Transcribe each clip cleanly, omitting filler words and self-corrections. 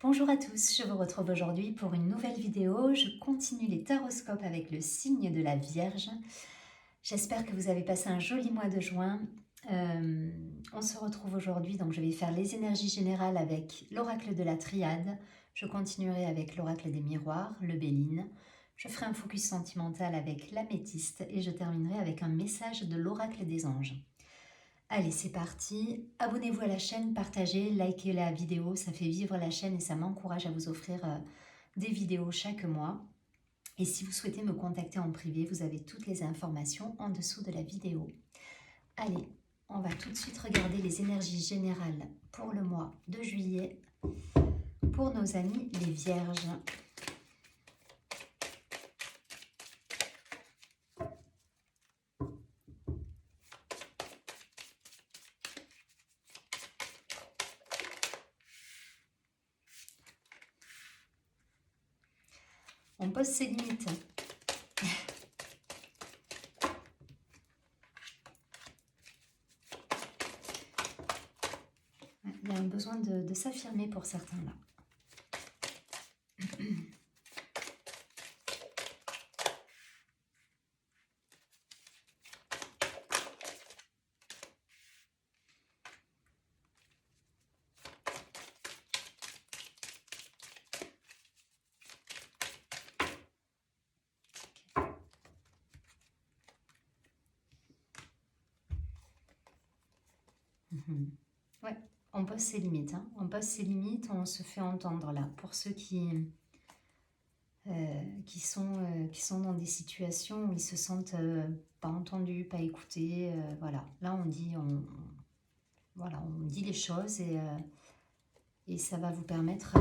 Bonjour à tous, je vous retrouve aujourd'hui pour une nouvelle vidéo. Je continue les taroscopes avec le signe de la Vierge. J'espère que vous avez passé un joli mois de juin. On se retrouve aujourd'hui, donc je vais faire les énergies générales avec l'oracle de la Triade. Je continuerai avec l'oracle des miroirs, le Béline. Je ferai un focus sentimental avec l'améthyste et je terminerai avec un message de l'oracle des anges. Allez, c'est parti. Abonnez-vous à la chaîne, partagez, likez la vidéo, ça fait vivre la chaîne et ça m'encourage à vous offrir des vidéos chaque mois. Et si vous souhaitez me contacter en privé, vous avez toutes les informations en dessous de la vidéo. Allez, on va tout de suite regarder les énergies générales pour le mois de juillet pour nos amis les Vierges. On pose ses limites. Il y a un besoin de s'affirmer pour certains là. Ouais, on pose ses limites. Hein. On pose ses limites, on se fait entendre là. Pour ceux qui sont dans des situations où ils se sentent pas entendus, pas écoutés. Voilà, là on dit, voilà, on dit les choses et ça va vous permettre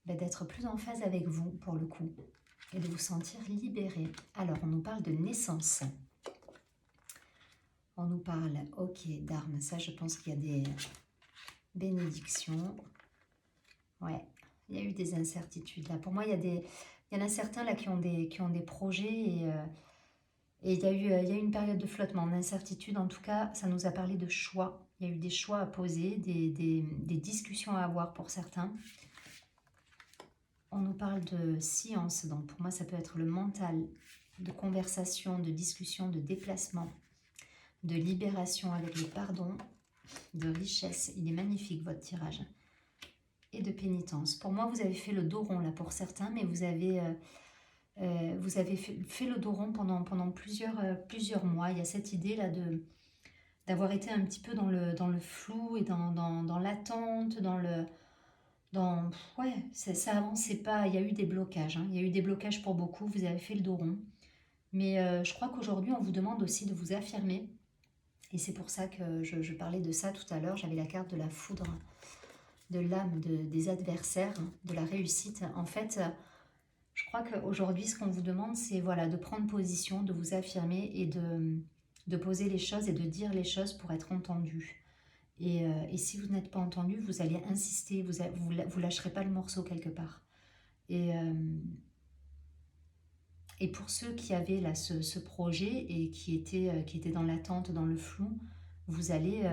d'être plus en phase avec vous pour le coup et de vous sentir libéré. Alors on nous parle de naissance. On nous parle, ok, d'armes. Ça, je pense qu'il y a des bénédictions. Ouais, il y a eu des incertitudes là. Pour moi, il y en a certains là qui ont des projets et il y a eu une période de flottement, d'incertitude. En tout cas, ça nous a parlé de choix. Il y a eu des choix à poser, des discussions à avoir pour certains. On nous parle de science. Donc pour moi, ça peut être le mental, de conversation, de discussion, de déplacement, de libération avec le pardon, de richesse. Il est magnifique votre tirage. Et de pénitence. Pour moi, vous avez fait le dos rond là pour certains, mais vous avez fait le dos rond pendant plusieurs mois. Il y a cette idée là d'avoir été un petit peu dans le flou et dans l'attente, ouais, ça avançait pas. Il y a eu des blocages. Hein. Il y a eu des blocages pour beaucoup. Vous avez fait le dos rond. Mais je crois qu'aujourd'hui, on vous demande aussi de vous affirmer. Et c'est pour ça que je parlais de ça tout à l'heure. J'avais la carte de la foudre, de l'âme des adversaires, de la réussite. En fait, je crois qu'aujourd'hui, ce qu'on vous demande, c'est voilà, de prendre position, de vous affirmer et de poser les choses et de dire les choses pour être entendu. Et si vous n'êtes pas entendu, vous allez insister, vous lâcherez pas le morceau quelque part. Et pour ceux qui avaient là ce projet et qui étaient dans l'attente, dans le flou, vous allez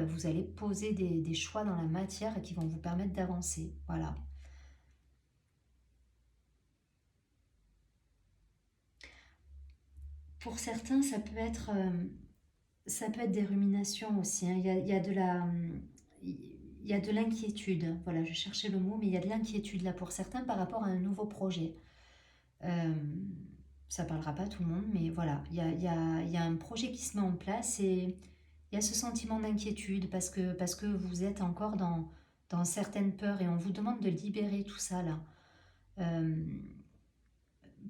poser des choix dans la matière qui vont vous permettre d'avancer. Voilà. Pour certains, ça peut être des ruminations aussi. Hein. Il y a de l'inquiétude. Voilà, je cherchais le mot, mais il y a de l'inquiétude là pour certains par rapport à un nouveau projet. Ça ne parlera pas à tout le monde, mais voilà, il y a un projet qui se met en place et il y a ce sentiment d'inquiétude parce que vous êtes encore dans certaines peurs et on vous demande de libérer tout ça là.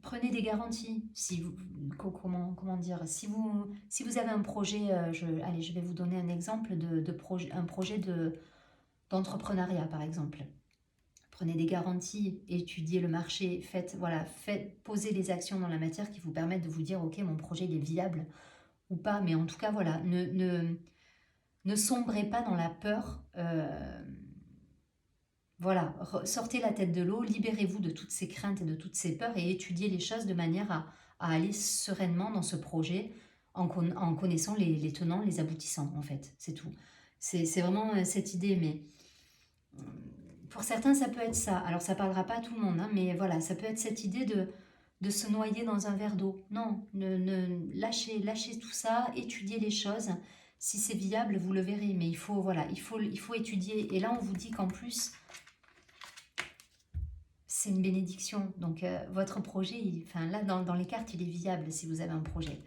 Prenez des garanties. Comment dire, si vous avez un projet, allez, je vais vous donner un exemple un projet d'entrepreneuriat par exemple. Prenez des garanties, étudiez le marché, posez les actions dans la matière qui vous permettent de vous dire ok, mon projet il est viable ou pas, mais en tout cas voilà, ne sombrez pas dans la peur. Voilà, sortez la tête de l'eau, libérez-vous de toutes ces craintes et de toutes ces peurs et étudiez les choses de manière à aller sereinement dans ce projet en connaissant les tenants, les aboutissants en fait, c'est tout. C'est vraiment cette idée, mais Pour certains, ça peut être ça. Alors, ça parlera pas à tout le monde, hein, mais voilà, ça peut être cette idée de se noyer dans un verre d'eau. Non, lâchez tout ça, étudiez les choses. Si c'est viable, vous le verrez, mais il faut, voilà, il faut étudier. Et là, on vous dit qu'en plus, c'est une bénédiction. Donc, votre projet, enfin là, dans les cartes, il est viable si vous avez un projet.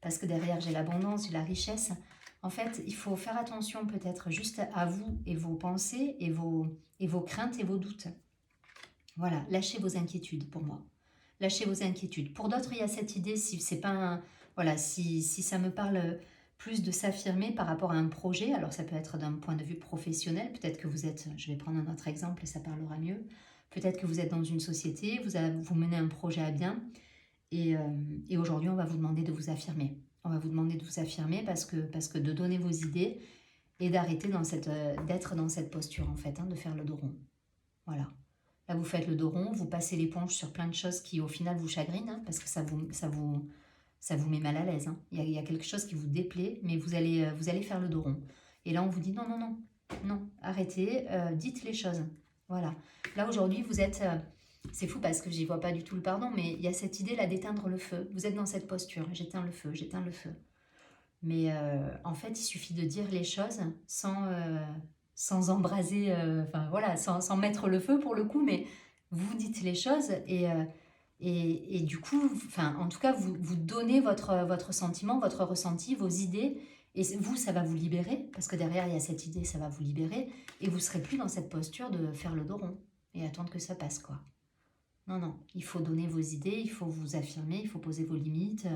Parce que derrière, j'ai l'abondance, j'ai la richesse. En fait, il faut faire attention peut-être juste à vous et vos pensées et vos craintes et vos doutes. Voilà, lâchez vos inquiétudes pour moi. Lâchez vos inquiétudes. Pour d'autres, il y a cette idée, si c'est pas un, voilà, si ça me parle plus de s'affirmer par rapport à un projet, alors ça peut être d'un point de vue professionnel, peut-être que vous êtes, je vais prendre un autre exemple et ça parlera mieux, peut-être que vous êtes dans une société, vous menez un projet à bien, et aujourd'hui, on va vous demander de vous affirmer. On va vous demander de vous affirmer parce que de donner vos idées et d'arrêter d'être dans cette posture, en fait, hein, de faire le dos rond. Voilà. Là, vous faites le dos rond, vous passez l'éponge sur plein de choses qui, au final, vous chagrinent, hein, parce que ça vous met mal à l'aise. Hein. Il y a quelque chose qui vous déplaît, mais vous allez faire le dos rond. Et là, on vous dit non, non, non, non, arrêtez, dites les choses. Voilà. Là, aujourd'hui, vous êtes... c'est fou parce que j'y vois pas du tout le pardon, mais il y a cette idée là d'éteindre le feu. Vous êtes dans cette posture, j'éteins le feu, j'éteins le feu. Mais en fait, il suffit de dire les choses sans embraser, enfin voilà, sans mettre le feu pour le coup, mais vous dites les choses et du coup, enfin, en tout cas, vous donnez votre sentiment, votre ressenti, vos idées, et vous, ça va vous libérer, parce que derrière, il y a cette idée, ça va vous libérer, et vous serez plus dans cette posture de faire le dos rond et attendre que ça passe, quoi. Non, non, il faut donner vos idées, il faut vous affirmer, il faut poser vos limites.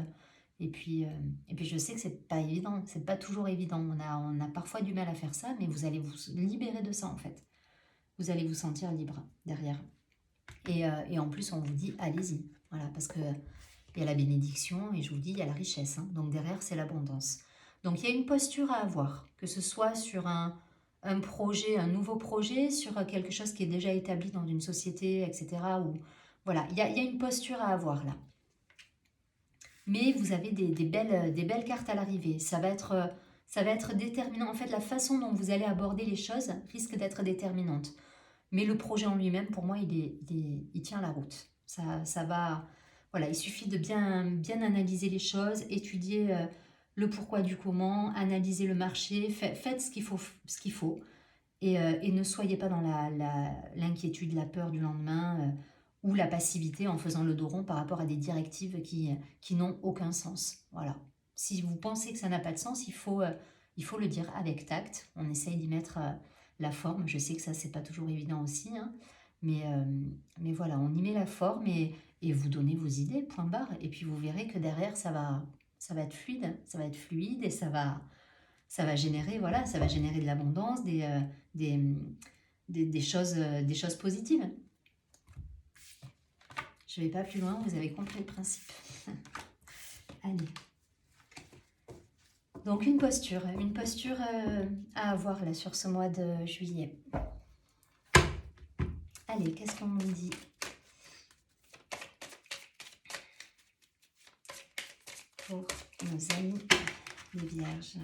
Et puis je sais que c'est pas évident, c'est pas toujours évident. On a parfois du mal à faire ça, mais vous allez vous libérer de ça en fait. Vous allez vous sentir libre derrière. Et en plus, on vous dit allez-y. Voilà, parce que il y a la bénédiction et je vous dis, il y a la richesse. Hein. Donc derrière, c'est l'abondance. Donc il y a une posture à avoir, que ce soit sur un projet, un nouveau projet, sur quelque chose qui est déjà établi dans une société, etc. Ou, voilà, il y a une posture à avoir là. Mais vous avez des belles cartes à l'arrivée. Ça va être déterminant. En fait, la façon dont vous allez aborder les choses risque d'être déterminante. Mais le projet en lui-même, pour moi, il tient la route. Ça va... Voilà, il suffit de bien analyser les choses, étudier le pourquoi du comment, analyser le marché, faites ce qu'il faut, et ne soyez pas dans l'inquiétude, la peur du lendemain ou la passivité en faisant le dos rond par rapport à des directives qui n'ont aucun sens. Voilà. Si vous pensez que ça n'a pas de sens, il faut le dire avec tact. On essaye d'y mettre la forme. Je sais que ça, c'est pas toujours évident aussi, hein, mais voilà, on y met la forme et vous donnez vos idées, point barre. Et puis vous verrez que derrière, ça va être fluide et ça va générer, voilà, ça va générer de l'abondance, des choses positives. Je ne vais pas plus loin, vous avez compris le principe. Allez. Donc une posture à avoir là sur ce mois de juillet. Allez, qu'est-ce qu'on nous dit pour nos amis les vierges?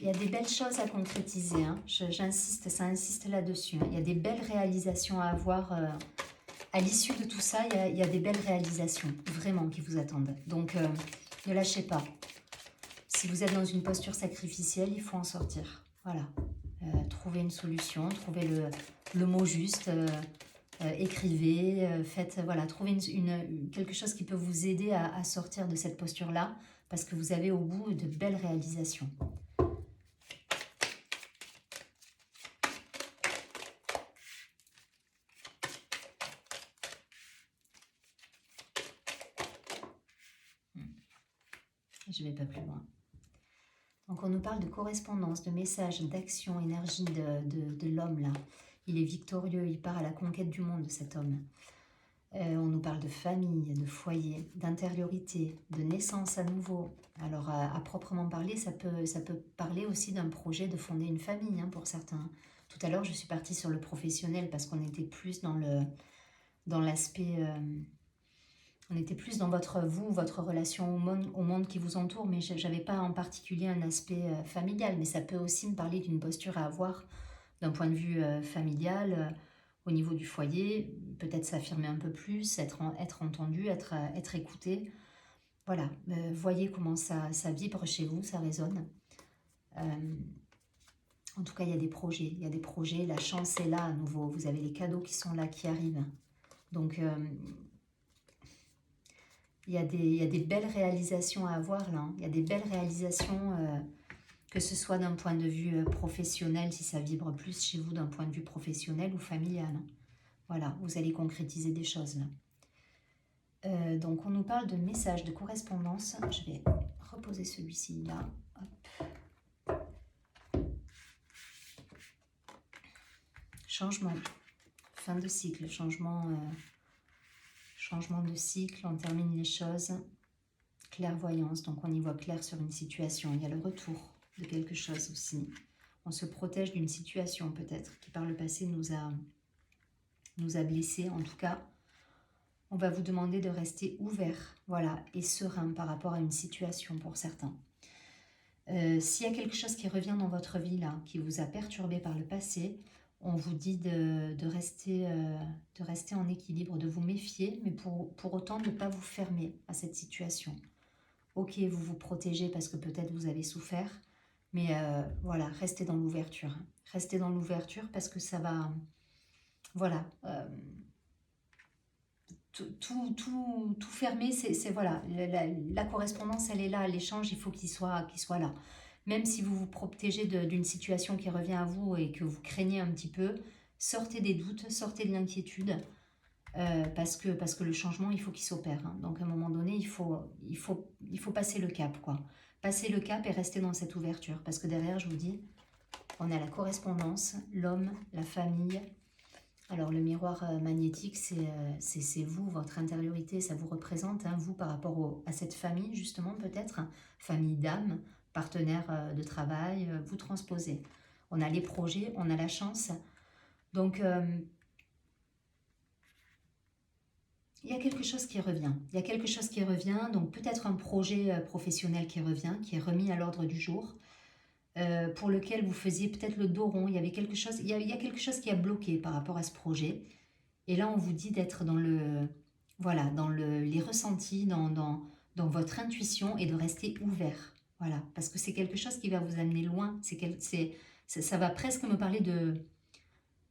Il y a des belles choses à concrétiser, hein. J'insiste, ça insiste là-dessus. Hein. Il y a des belles réalisations à avoir. À l'issue de tout ça, il y a des belles réalisations, vraiment, qui vous attendent. Donc, ne lâchez pas. Si vous êtes dans une posture sacrificielle, il faut en sortir. Voilà. Trouvez une solution, trouvez le mot juste, écrivez, faites, voilà, trouvez quelque chose qui peut vous aider à sortir de cette posture-là, parce que vous avez au bout de belles réalisations. Je ne vais pas plus loin. Donc on nous parle de correspondance, de messages, d'action, énergie de l'homme là. Il est victorieux, il part à la conquête du monde, cet homme. On nous parle de famille, de foyer, d'intériorité, de naissance à nouveau. Alors à proprement parler, ça peut parler aussi d'un projet de fonder une famille, hein, pour certains. Tout à l'heure, je suis partie sur le professionnel parce qu'on était plus dans dans l'aspect... on était plus dans votre relation au monde qui vous entoure, mais je n'avais pas en particulier un aspect familial, mais ça peut aussi me parler d'une posture à avoir d'un point de vue familial, au niveau du foyer, peut-être s'affirmer un peu plus, être entendu, être écouté. Voilà, voyez comment ça vibre chez vous, ça résonne. En tout cas, il y a des projets, la chance est là à nouveau, vous avez les cadeaux qui sont là, qui arrivent. Donc, il y a des belles réalisations à avoir là, hein. Il y a des belles réalisations, que ce soit d'un point de vue professionnel, si ça vibre plus chez vous d'un point de vue professionnel ou familial, hein. Voilà, vous allez concrétiser des choses là. Donc on nous parle de messages, de correspondance. Je vais reposer celui-ci là. Hop. Changement, fin de cycle, changement de cycle, on termine les choses. Clairvoyance, donc on y voit clair sur une situation. Il y a le retour de quelque chose aussi. On se protège d'une situation peut-être qui par le passé nous a blessés. En tout cas, on va vous demander de rester ouvert, voilà, et serein par rapport à une situation pour certains. S'il y a quelque chose qui revient dans votre vie là, qui vous a perturbé par le passé, on vous dit de rester en équilibre, de vous méfier, mais pour autant de ne pas vous fermer à cette situation. Ok, vous vous protégez parce que peut-être vous avez souffert, mais voilà, restez dans l'ouverture. Restez dans l'ouverture parce que ça va... Voilà. Tout fermer, c'est voilà. La correspondance, elle est là. L'échange, il faut qu'il soit là. Même si vous vous protégez d'une situation qui revient à vous et que vous craignez un petit peu, sortez des doutes, sortez de l'inquiétude. Parce que le changement, il faut qu'il s'opère, hein. Donc à un moment donné, il faut passer le cap, quoi. Passer le cap et rester dans cette ouverture. Parce que derrière, je vous dis, on a la correspondance, l'homme, la famille. Alors le miroir magnétique, c'est vous, votre intériorité, ça vous représente, hein, vous par rapport à cette famille, justement peut-être, hein, famille d'âme, partenaire de travail, vous transposez. On a les projets, on a la chance. Donc... il y a quelque chose qui revient. Il y a quelque chose qui revient, donc peut-être un projet professionnel qui revient, qui est remis à l'ordre du jour, pour lequel vous faisiez peut-être le dos rond. Il y avait quelque chose, il y a quelque chose qui a bloqué par rapport à ce projet. Et là, on vous dit d'être dans voilà, dans les ressentis, dans votre intuition et de rester ouvert. Voilà, parce que c'est quelque chose qui va vous amener loin. Ça va presque me parler de...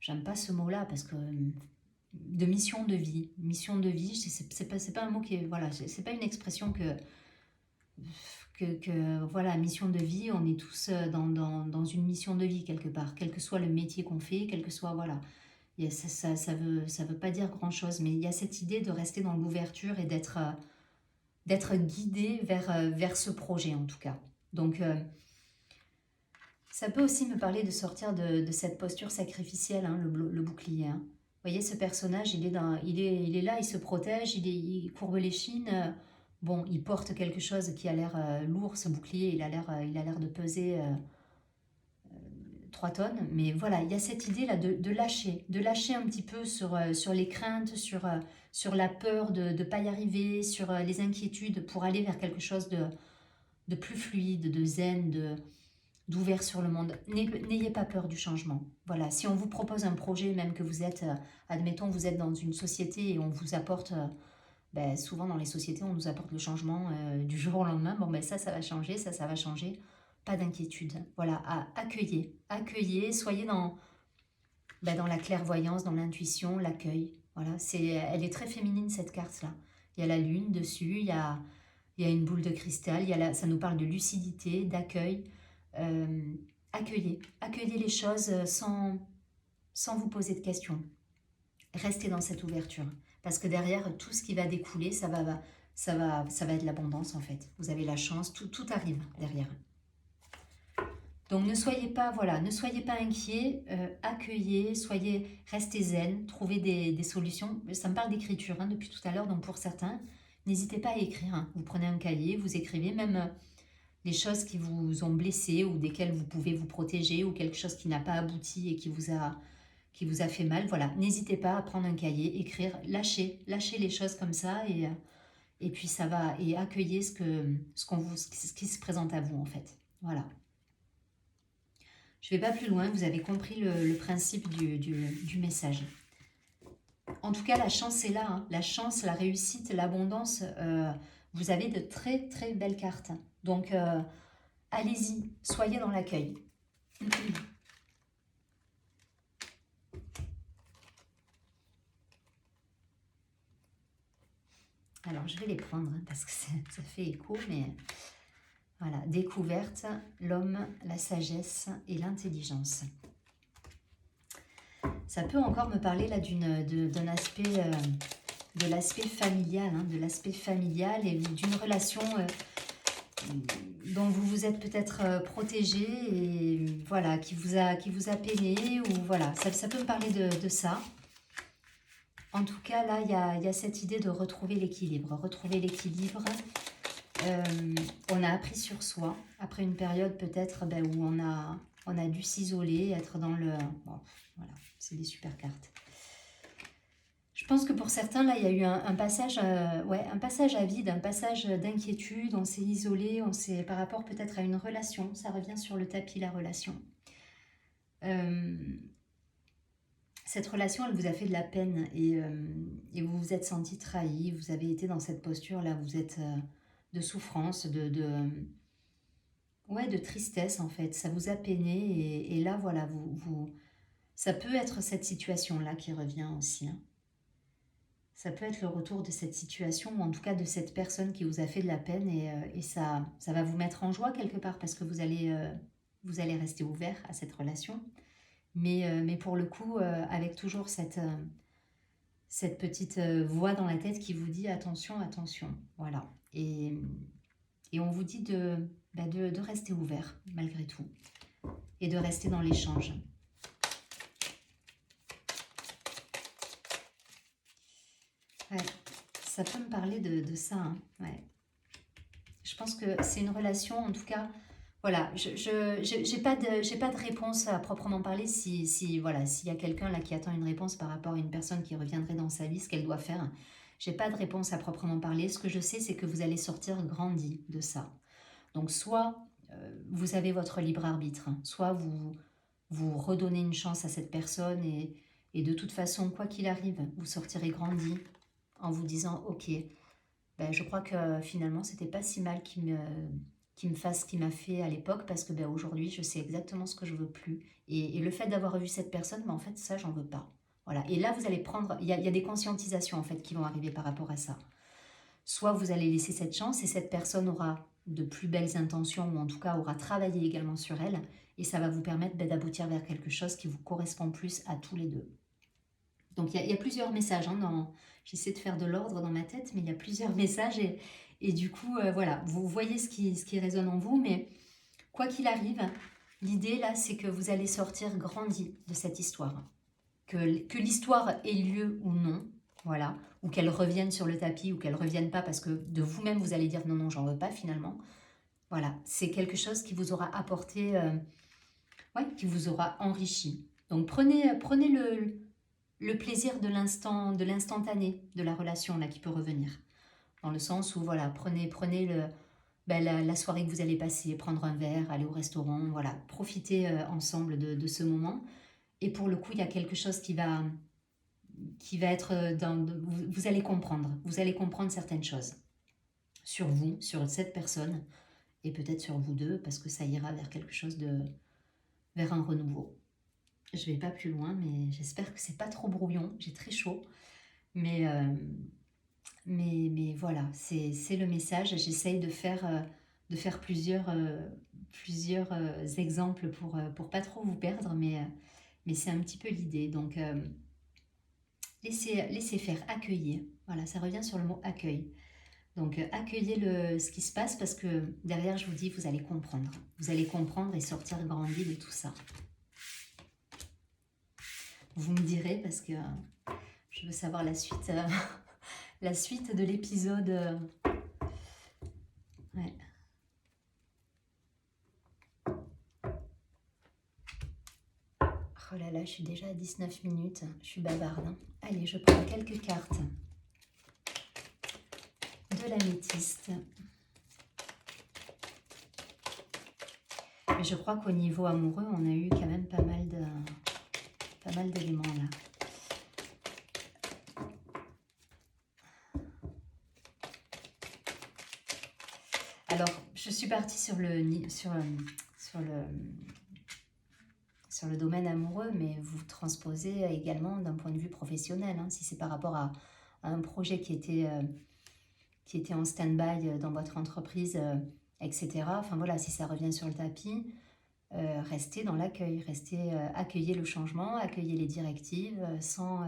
J'aime pas ce mot-là parce que... de mission de vie. Mission de vie, c'est pas un mot qui est... Voilà, c'est pas une expression voilà, mission de vie, on est tous dans une mission de vie quelque part, quel que soit le métier qu'on fait, quel que soit... Voilà. Ça veut pas dire grand-chose, mais il y a cette idée de rester dans l'ouverture et d'être guidé vers ce projet en tout cas. Donc... ça peut aussi me parler de sortir de cette posture sacrificielle, hein, le bouclier, hein. Vous voyez, ce personnage, il est là, il se protège, il courbe les chines. Bon, il porte quelque chose qui a l'air lourd, ce bouclier, il a l'air de peser 3 tonnes. Mais voilà, il y a cette idée-là de lâcher un petit peu sur les craintes, sur la peur de ne pas y arriver, sur les inquiétudes, pour aller vers quelque chose de plus fluide, de zen, d'ouvert sur le monde. N'ayez pas peur du changement. Voilà, si on vous propose un projet, même que vous êtes, admettons, vous êtes dans une société et on vous apporte, souvent dans les sociétés, on nous apporte le changement du jour au lendemain. Bon, ça va changer, ça va changer. Pas d'inquiétude. Voilà, accueillez, soyez dans la clairvoyance, dans l'intuition, l'accueil. Voilà, elle est très féminine cette carte-là. Il y a la lune dessus, il y a une boule de cristal, ça nous parle de lucidité, d'accueil. Accueillez les choses sans vous poser de questions. Restez dans cette ouverture, parce que derrière, tout ce qui va découler, ça va être l'abondance en fait. Vous avez la chance, tout arrive derrière. Donc ne soyez pas inquiets, accueillez, restez zen, trouvez des solutions. Ça me parle d'écriture depuis tout à l'heure, donc pour certains, n'hésitez pas à écrire, hein. Vous prenez un cahier, vous écrivez, même les choses qui vous ont blessé ou desquelles vous pouvez vous protéger, ou quelque chose qui n'a pas abouti et qui vous a qui vous a fait mal, voilà, n'hésitez pas à prendre un cahier, écrire, lâchez les choses comme ça et puis ça va, et accueillez ce qui se présente à vous en fait. Voilà. Je ne vais pas plus loin, vous avez compris le principe du message. En tout cas, la chance est là, hein. La chance, la réussite, l'abondance, vous avez de très très belles cartes. Donc, allez-y, soyez dans l'accueil. Alors, je vais les prendre hein, parce que ça fait écho, mais voilà. Découverte, l'homme, la sagesse et l'intelligence. Ça peut encore me parler là d'un aspect, de l'aspect familial, hein, de l'aspect familial et d'une relation dont vous vous êtes peut-être protégé et voilà, qui vous a peiné ou voilà, ça peut me parler de ça. En tout cas, là, il y a cette idée de retrouver l'équilibre. Retrouver l'équilibre. On a appris sur soi, après une période peut-être où on a dû s'isoler, être dans le... Bon, voilà, c'est des super cartes. Je pense que pour certains, là, il y a eu un passage, un passage à vide, un passage d'inquiétude, on s'est isolé, par rapport peut-être à une relation, ça revient sur le tapis, la relation. Cette relation, elle vous a fait de la peine et vous vous êtes senti trahi, vous avez été dans cette posture-là, vous êtes de souffrance, de tristesse en fait, ça vous a peiné et là voilà, ça peut être cette situation-là qui revient aussi. Hein. Ça peut être le retour de cette situation ou en tout cas de cette personne qui vous a fait de la peine et ça va vous mettre en joie quelque part parce que vous allez rester ouvert à cette relation. Mais pour le coup, avec toujours cette petite voix dans la tête qui vous dit attention, attention, voilà. Et on vous dit de rester ouvert malgré tout et de rester dans l'échange. Ouais, ça peut me parler de ça. Hein, ouais. Je pense que c'est une relation, en tout cas, voilà, j'ai pas de réponse à proprement parler voilà, s'il y a quelqu'un là qui attend une réponse par rapport à une personne qui reviendrait dans sa vie, ce qu'elle doit faire. J'ai pas de réponse à proprement parler. Ce que je sais, c'est que vous allez sortir grandi de ça. Donc, soit vous avez votre libre arbitre, hein, soit vous redonnez une chance à cette personne et de toute façon, quoi qu'il arrive, vous sortirez grandi en vous disant, ok, je crois que finalement, c'était pas si mal qu'il me fasse ce qu'il m'a fait à l'époque parce que aujourd'hui, je sais exactement ce que je veux plus. Et le fait d'avoir vu cette personne, en fait, ça, j'en veux pas. Voilà. Et là, vous allez prendre... Il y a des conscientisations, en fait, qui vont arriver par rapport à ça. Soit vous allez laisser cette chance et cette personne aura de plus belles intentions ou en tout cas aura travaillé également sur elle et ça va vous permettre d'aboutir vers quelque chose qui vous correspond plus à tous les deux. Donc il y a plusieurs messages, hein, j'essaie de faire de l'ordre dans ma tête, mais il y a plusieurs messages et du coup, voilà, vous voyez ce qui résonne en vous, mais quoi qu'il arrive, l'idée là, c'est que vous allez sortir grandi de cette histoire. Que l'histoire ait lieu ou non, voilà, ou qu'elle revienne sur le tapis ou qu'elle ne revienne pas parce que de vous-même, vous allez dire non, j'en veux pas finalement. Voilà, c'est quelque chose qui vous aura apporté, qui vous aura enrichi. Donc prenez le plaisir de l'instantané, de la relation là qui peut revenir. Dans le sens où, voilà, prenez la soirée que vous allez passer, prendre un verre, aller au restaurant, voilà, profitez ensemble de ce moment. Et pour le coup, il y a quelque chose qui va être vous allez comprendre certaines choses sur vous, sur cette personne, et peut-être sur vous deux, parce que ça ira vers quelque chose vers un renouveau. Je vais pas plus loin, mais j'espère que c'est pas trop brouillon, j'ai très chaud, mais voilà, c'est le message. J'essaye de faire plusieurs exemples pour pas trop vous perdre, mais c'est un petit peu l'idée. Donc, laissez faire, accueillir. Voilà, ça revient sur le mot accueil. Donc, accueillez ce qui se passe parce que derrière, je vous dis, vous allez comprendre. Vous allez comprendre et sortir grandi de tout ça. Vous me direz parce que je veux savoir la suite, la suite de l'épisode. Ouais. Oh là là, je suis déjà à 19 minutes. Je suis bavarde. Hein. Allez, je prends quelques cartes de l'améthyste. Mais je crois qu'au niveau amoureux, on a eu quand même pas mal d'éléments là. Alors, je suis partie sur le domaine amoureux, mais vous transposez également d'un point de vue professionnel. Hein, si c'est par rapport à un projet qui était en stand-by dans votre entreprise, etc. Enfin voilà, si ça revient sur le tapis, restez dans l'accueil, accueillez le changement, accueillez les directives sans...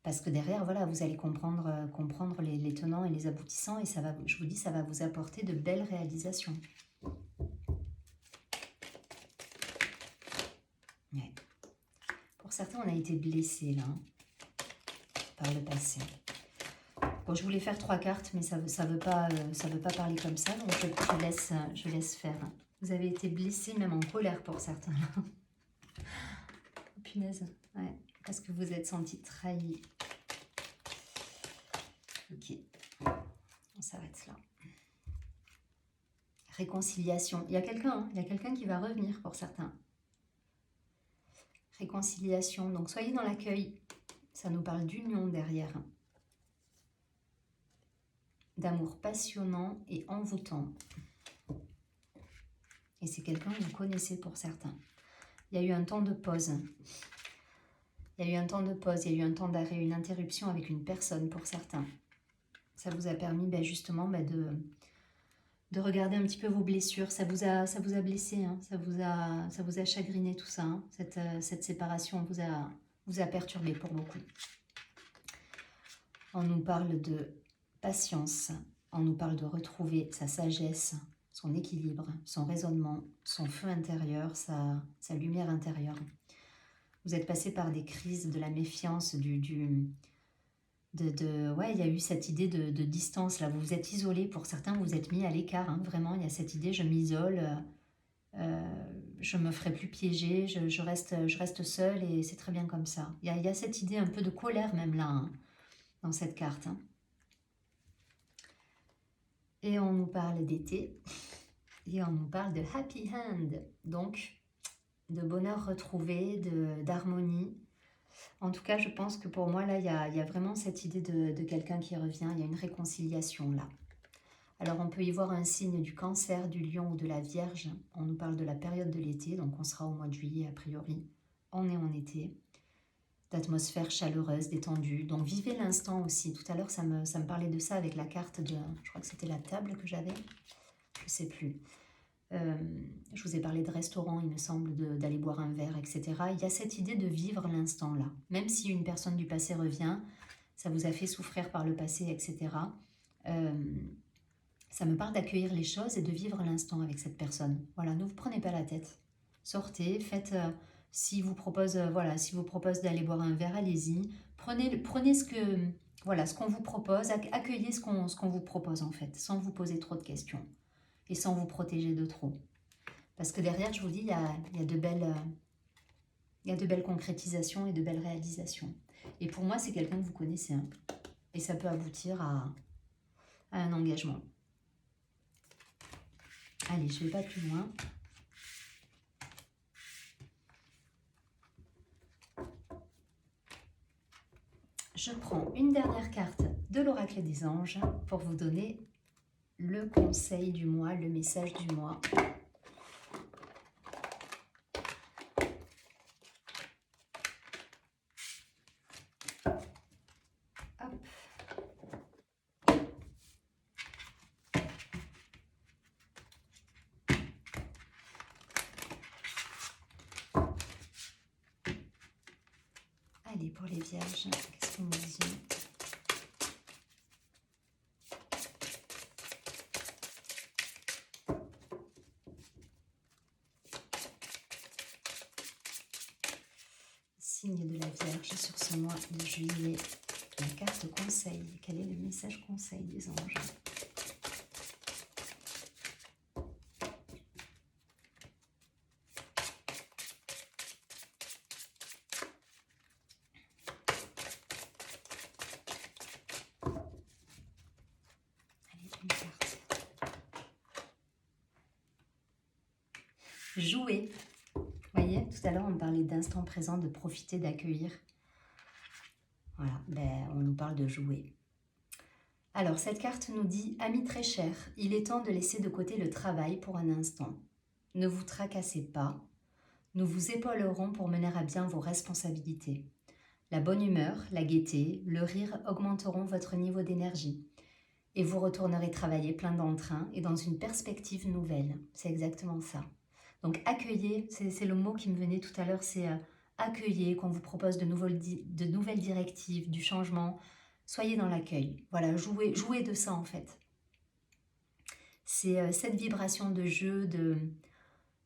parce que derrière, voilà, vous allez comprendre les tenants et les aboutissants et ça va, je vous dis, ça va vous apporter de belles réalisations. Ouais. Pour certains, on a été blessés là, par le passé. Bon, je voulais faire 3 cartes, mais ça veut pas parler comme ça, donc je laisse faire. Vous avez été blessés, même en colère pour certains. Oh, punaise, ouais, parce que vous êtes sentis trahis. Ok, on s'arrête là. Réconciliation. Il y a quelqu'un qui va revenir pour certains. Réconciliation. Donc, soyez dans l'accueil. Ça nous parle d'union derrière. D'amour passionnant et envoûtant. Et c'est quelqu'un que vous connaissez pour certains. Il y a eu un temps de pause. Il y a eu un temps de pause, il y a eu un temps d'arrêt, une interruption avec une personne pour certains. Ça vous a permis justement de regarder un petit peu vos blessures. Ça vous a blessé, hein. Ça vous a chagriné tout ça. Hein. Cette séparation vous a perturbé pour beaucoup. On nous parle de patience, on nous parle de retrouver sa sagesse, son équilibre, son raisonnement, son feu intérieur, sa lumière intérieure. Vous êtes passé par des crises, de la méfiance, ouais, il y a eu cette idée de distance, là, vous vous êtes isolé, pour certains, vous vous êtes mis à l'écart, hein, vraiment, il y a cette idée, je m'isole, je me ferai plus piéger, je reste seule et c'est très bien comme ça. Il y a cette idée un peu de colère même là, hein, dans cette carte. Hein. Et on nous parle d'été, et on nous parle de happy hand, donc de bonheur retrouvé, d'harmonie. En tout cas, je pense que pour moi, là, il y a vraiment cette idée de quelqu'un qui revient, il y a une réconciliation là. Alors, on peut y voir un signe du Cancer, du Lion ou de la Vierge. On nous parle de la période de l'été, donc on sera au mois de juillet a priori. On est en été, d'atmosphère chaleureuse, détendue. Donc, vivez l'instant aussi. Tout à l'heure, ça me parlait de ça avec la carte de... Je crois que c'était la table que j'avais. Je ne sais plus. Je vous ai parlé de restaurant, il me semble, d'aller boire un verre, etc. Il y a cette idée de vivre l'instant là. Même si une personne du passé revient, ça vous a fait souffrir par le passé, etc. Ça me parle d'accueillir les choses et de vivre l'instant avec cette personne. Voilà, ne vous prenez pas la tête. Sortez, faites... si vous propose d'aller boire un verre, allez-y. Prenez ce qu'on vous propose, accueillez ce qu'on vous propose en fait, sans vous poser trop de questions. Et sans vous protéger de trop. Parce que derrière, je vous dis, il y a de belles concrétisations et de belles réalisations. Et pour moi, c'est quelqu'un que vous connaissez. Hein. Et ça peut aboutir à un engagement. Allez, je ne vais pas plus loin. Je prends une dernière carte de l'oracle des anges pour vous donner le conseil du mois, le message du mois. Allez, pour les vierges, qu'est-ce qu'on nous dit ? Signe de la Vierge sur ce mois de juillet. La carte conseil. Quel est le message conseil des anges ? Jouer. Vous voyez, tout à l'heure, on parlait d'instant présent, de profiter, d'accueillir. Voilà, ben, on nous parle de jouer. Alors, cette carte nous dit « Ami très cher, il est temps de laisser de côté le travail pour un instant. Ne vous tracassez pas. Nous vous épaulerons pour mener à bien vos responsabilités. La bonne humeur, la gaieté, le rire augmenteront votre niveau d'énergie. Et vous retournerez travailler plein d'entrain et dans une perspective nouvelle. » C'est exactement ça. Donc accueillez, c'est le mot qui me venait tout à l'heure, c'est accueillez, qu'on vous propose de nouvelles directives, du changement. Soyez dans l'accueil. Voilà, jouez de ça en fait. C'est cette vibration de jeu,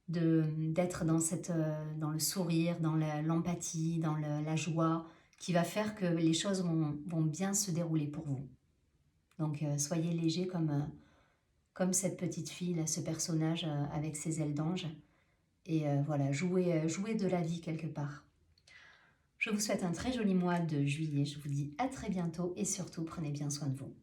d'être dans le sourire, dans l'empathie, dans la joie, qui va faire que les choses vont bien se dérouler pour vous. Donc soyez léger comme cette petite fille, là, ce personnage avec ses ailes d'ange. Et voilà, jouez de la vie quelque part. Je vous souhaite un très joli mois de juillet. Je vous dis à très bientôt et surtout, prenez bien soin de vous.